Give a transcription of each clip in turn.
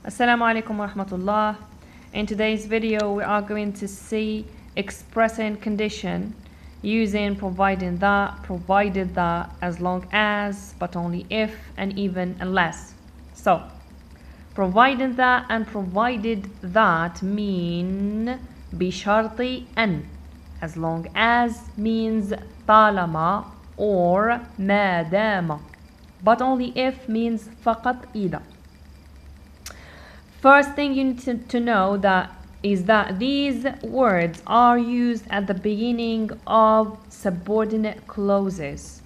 Assalamu alaikum wa rahmatullah. In today's video we are going to see expressing condition using provided that, as long as, but only if, and even unless. So provided that and provided that mean بشرط أن, as long as means طالما or ما دام, but only if means فقط إذا. First thing you need to know is that these words are used at the beginning of subordinate clauses.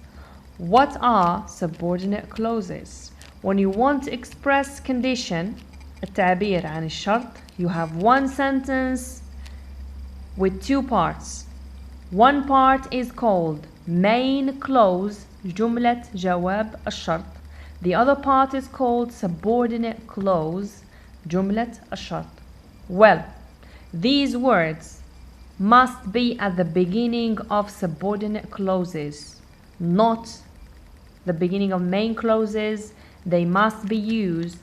What are subordinate clauses? When you want to express condition, التعبير عن الشرط, you have one sentence with two parts. One part is called main clause, جملة جواب الشرط. The other part is called subordinate clause, جملة الشرط. Well, these words must be at the beginning of subordinate clauses, not the beginning of main clauses. They must be used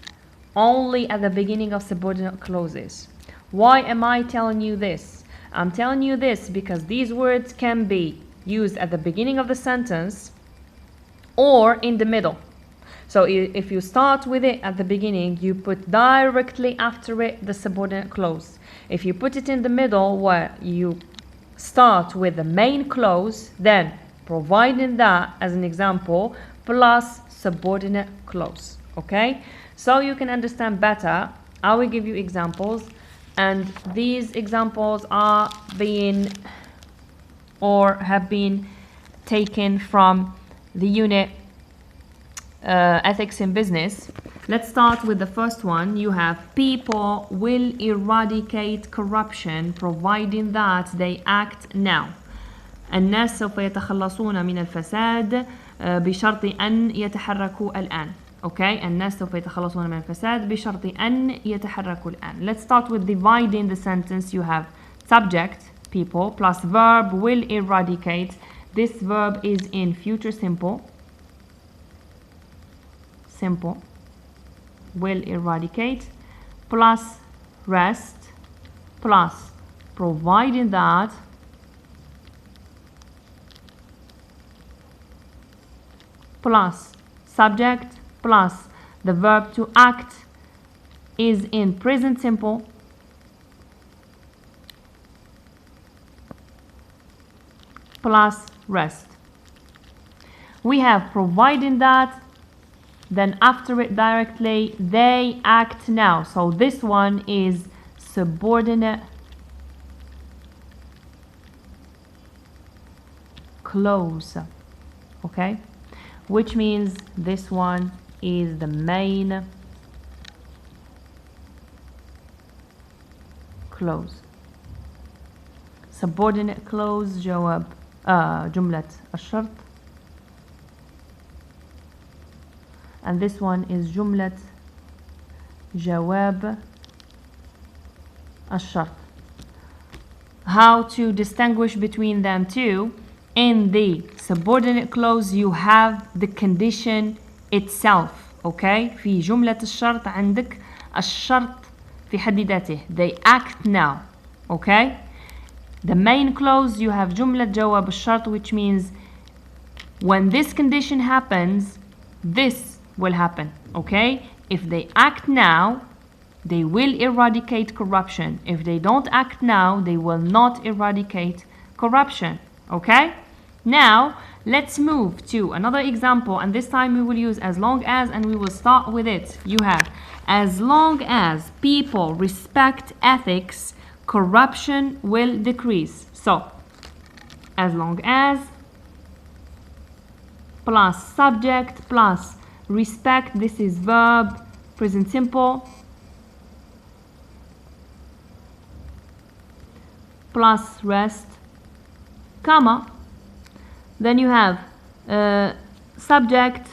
only at the beginning of subordinate clauses. Why am I telling you this? I'm telling you this because these words can be used at the beginning of the sentence or in the middle. So if you start with it at the beginning, you put directly after it the subordinate clause. If you put it in the middle, where you start with the main clause, then providing that, as an example, plus subordinate clause. Okay? So you can understand better, I will give you examples, and these examples are being or have been taken from the unit ethics in business. Let's start with the first one. You have people will eradicate corruption providing that they act now. الناس سوف يتخلصون من الفساد بشرط أن يتحركوا الآن. Okay, الناس سوف يتخلصون من الفساد بشرط أن يتحركوا الآن. Let's start with dividing the sentence. You have subject, people, plus verb will eradicate. This verb is in future simple. Simple, will eradicate, plus rest, plus providing that, plus subject, plus the verb to act is in present simple, plus rest. We have providing that, then after it directly they act now. So this one is subordinate clause. Okay, which means this one is the main clause. Subordinate clause جواب جملة الشرط. And this one is جملة جواب الشرط. How to distinguish between them two? In the subordinate clause you have the condition itself. Okay? في جملة الشرط عندك الشرط في حد ذاته. They act now. Okay? The main clause you have جملة جواب الشرط, which means when this condition happens, this will happen. Okay? If they act now, they will eradicate corruption. If they don't act now, they will not eradicate corruption. Okay? Now let's move to another example, and this time we will use as long as, and we will start with it. You have as long as people respect ethics, corruption will decrease. So as long as plus subject plus respect, this is verb, present simple, plus rest, comma. Then you have subject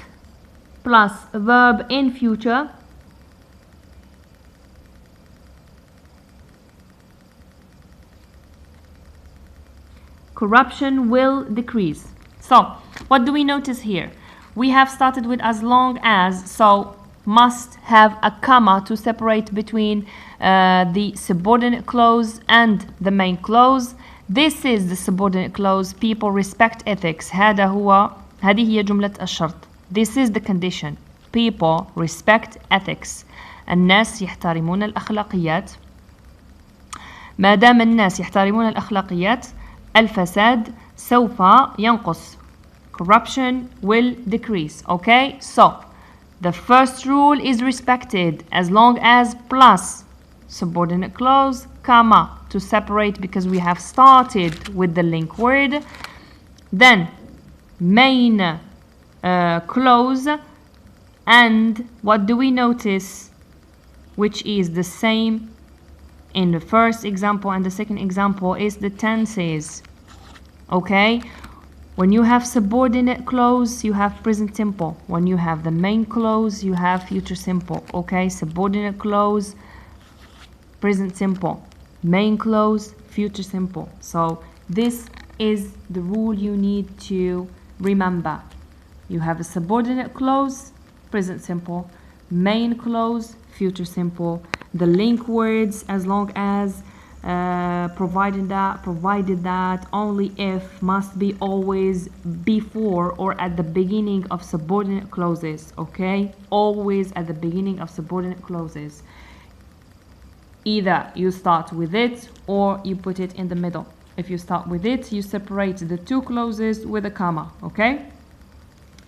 plus verb in future, corruption will decrease. So what do we notice here? We have started with as long as, so must have a comma to separate between the subordinate clause and the main clause. This is the subordinate clause. People respect ethics. هذه هي جملة الشرط. This is the condition. People respect ethics. الناس يحترمون الأخلاقيات. ما دام الناس يحترمون الأخلاقيات الفساد سوف ينقص. Corruption will decrease. Okay, so the first rule is respected as long as plus subordinate clause, comma, to separate because we have started with the link word. Then main clause, and what do we notice? Which is the same in the first example and the second example is the tenses. Okay, when you have subordinate clause, you have present simple. When you have the main clause, you have future simple. Okay, subordinate clause, present simple. Main clause, future simple. So this is the rule you need to remember. You have a subordinate clause, present simple. Main clause, future simple. The link words, as long as provided that only if must be always before or at the beginning of subordinate clauses. Okay, always at the beginning of subordinate clauses. Either you start with it or you put it in the middle. If you start with it, you separate the two clauses with a comma. Okay,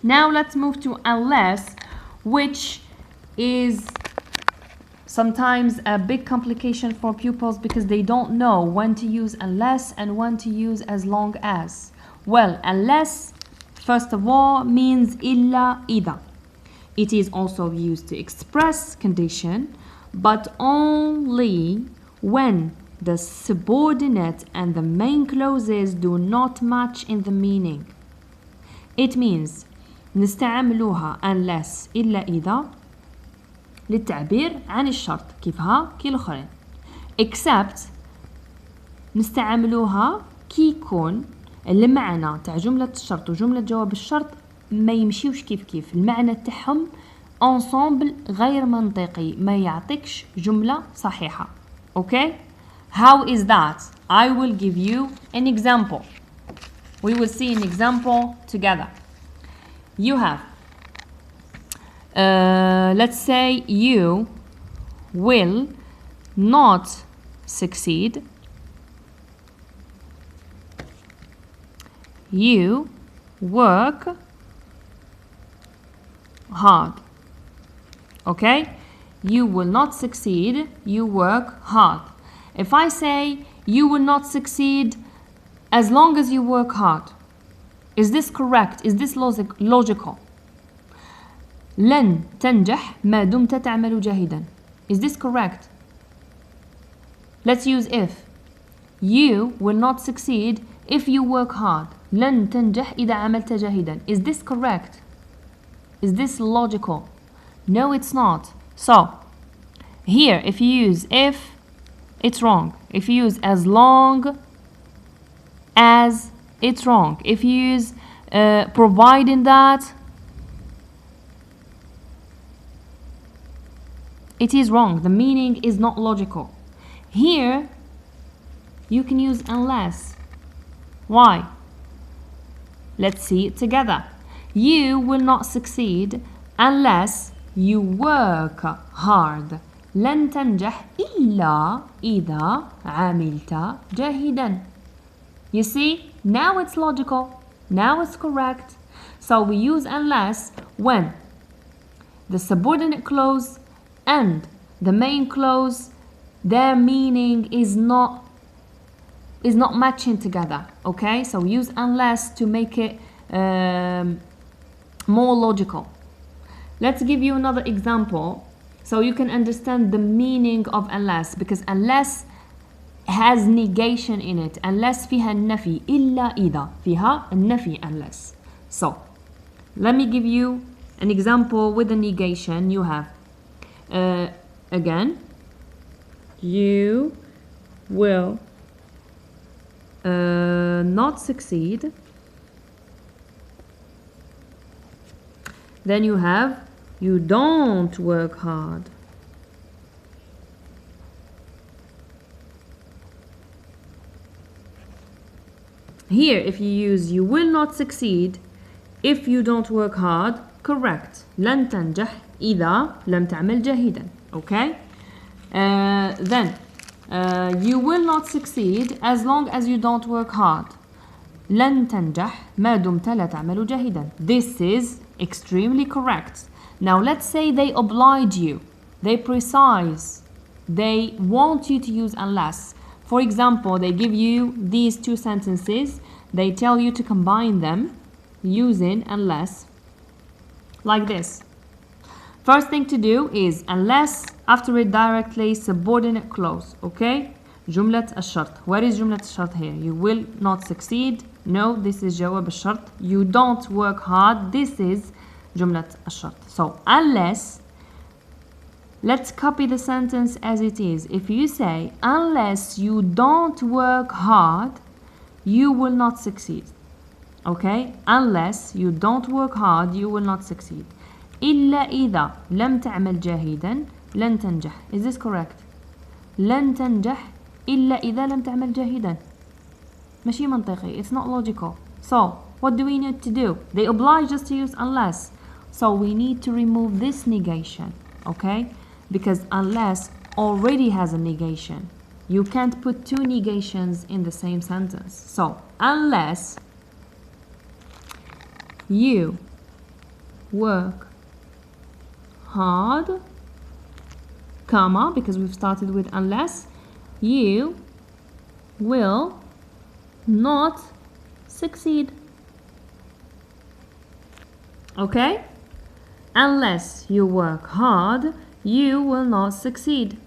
now let's move to unless, which is sometimes a big complication for pupils because they don't know when to use unless and when to use as long as. Well, unless, first of all, means إلا إذا. It is also used to express condition, but only when the subordinate and the main clauses do not match in the meaning. It means نستعملوها unless إلا إذا للتعبير عن الشرط كيفها كي الأخرين. except نستعملوها كي يكون المعنى تاع جملة الشرط وجملة جواب الشرط ما يمشيوش كيف المعنى تاعهم ensemble غير منطقي ما يعطيكش جملة صحيحة. Okay, how is that? I will give you an example. We will see an example together. You have let's say you will not succeed. You work hard. Okay, you will not succeed. You work hard. If I say you will not succeed as long as you work hard, is this correct? Is this logical? لن تنجح ما دمت تعمل جاهدا. Is this correct? Let's use if. You will not succeed if you work hard. لن تنجح إذا عملت جاهدا. Is this correct? Is this logical? No, it's not. So, here, if you use if, it's wrong. If you use as long as, it's wrong. If you use providing that, it is wrong. The meaning is not logical. Here, you can use unless. Why? Let's see it together. You will not succeed unless you work hard. لن تنجح إلا إذا عملت جاهدا. You see, now it's logical. Now it's correct. So we use unless when the subordinate clause and the main clause, their meaning is not matching together. Okay, so we use unless to make it more logical. Let's give you another example so you can understand the meaning of unless, because unless has negation in it. unless فيها النفي إلا إذا فيها النفي unless. So let me give you an example with a negation. You have again, you will not succeed. Then you have you don't work hard. Here, if you use you will not succeed if you don't work hard, correct. لن تنجح إذا لم تعمل جيدا. Okay? Then, you will not succeed as long as you don't work hard. لن تنجح ما دمت لا تعمل جيدا. This is extremely correct. Now let's say they oblige you. They precise. They want you to use unless. For example, they give you these two sentences. They tell you to combine them using unless. Like this. First thing to do is unless, after it directly subordinate clause. Okay? جملة الشرط. Where is جملة الشرط here? You will not succeed. No, this is جواب الشرط. You don't work hard. This is جملة الشرط. So unless, let's copy the sentence as it is. If you say unless you don't work hard, you will not succeed. Okay? Unless you don't work hard, you will not succeed. إلا إذا لم تعمل جاهدا لن تنجح. Is this correct? لن تنجح إلا إذا لم تعمل جاهدا. ماشي منطقي. It's not logical. So, what do we need to do? They oblige us to use unless. So, we need to remove this negation. Okay? Because unless already has a negation. You can't put two negations in the same sentence. So, unless you work hard, comma, because we've started with unless, you will not succeed. Okay? Unless you work hard, you will not succeed.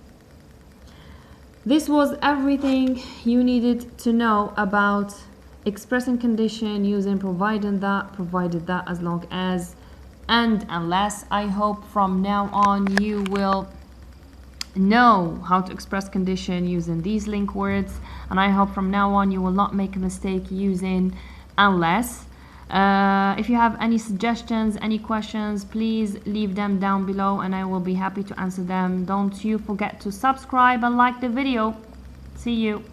This was everything you needed to know about expressing condition using provided that as long as and unless. I hope from now on you will know how to express condition using these link words, and I hope from now on you will not make a mistake using unless. If you have any suggestions, any questions, please leave them down below and I will be happy to answer them. Don't you forget to subscribe and like the video. See you.